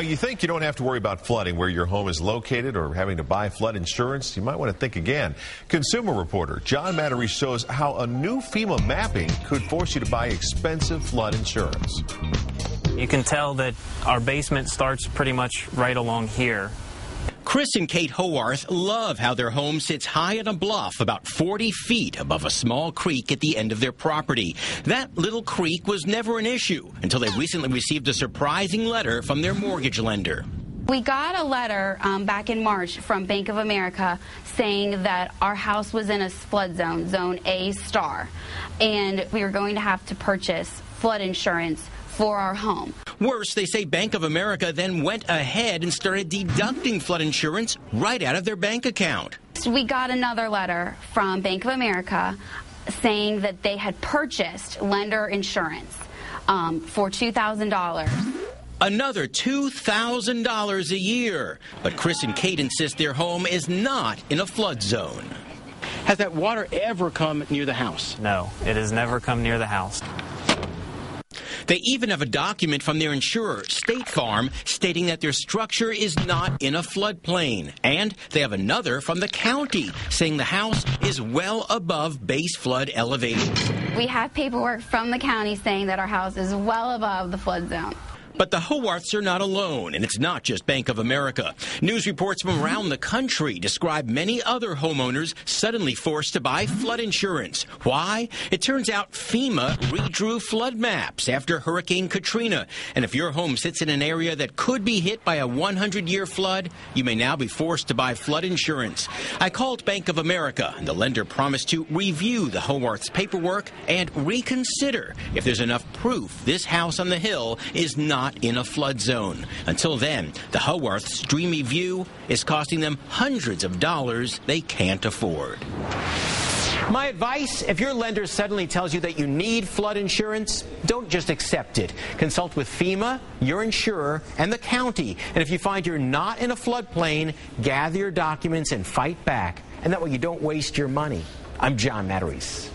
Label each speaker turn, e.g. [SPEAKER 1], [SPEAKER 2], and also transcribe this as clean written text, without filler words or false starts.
[SPEAKER 1] You think you don't have to worry about flooding where your home is located or having to buy flood insurance? You might want to think again. Consumer reporter John Matarese shows how a new FEMA mapping could force you to buy expensive flood insurance.
[SPEAKER 2] You can tell that our basement starts pretty much right along here.
[SPEAKER 3] Chris and Kate Howarth love how their home sits high on a bluff about 40 feet above a small creek at the end of their property. That little creek was never an issue until they recently received a surprising letter from their mortgage lender.
[SPEAKER 4] We got a letter back in March from Bank of America saying that our house was in a flood zone, zone A star, and we were going to have to purchase flood insurance for our home.
[SPEAKER 3] Worse, they say Bank of America then went ahead and started deducting flood insurance right out of their bank account.
[SPEAKER 4] So we got another letter from Bank of America saying that they had purchased lender insurance for $2,000.
[SPEAKER 3] Another $2,000 a year. But Chris and Kate insist their home is not in a flood zone.
[SPEAKER 5] Has that water ever come near the house?
[SPEAKER 2] No, it has never come near the house.
[SPEAKER 3] They even have a document from their insurer, State Farm, stating that their structure is not in a floodplain. And they have another from the county saying the house is well above base flood elevations.
[SPEAKER 4] We have paperwork from the county saying that our house is well above the flood zone.
[SPEAKER 3] But the Howarths are not alone, and it's not just Bank of America. News reports from around the country describe many other homeowners suddenly forced to buy flood insurance. Why? It turns out FEMA redrew flood maps after Hurricane Katrina. And if your home sits in an area that could be hit by a 100-year flood, you may now be forced to buy flood insurance. I called Bank of America, and the lender promised to review the Howarths' paperwork and reconsider if there's enough proof this house on the hill is not in a flood zone. Until then, the Howarths' dreamy view is costing them hundreds of dollars they can't afford.
[SPEAKER 5] My advice, if your lender suddenly tells you that you need flood insurance, don't just accept it. Consult with FEMA, your insurer, and the county. And if you find you're not in a floodplain, gather your documents and fight back. And that way you don't waste your money. I'm John Matarese.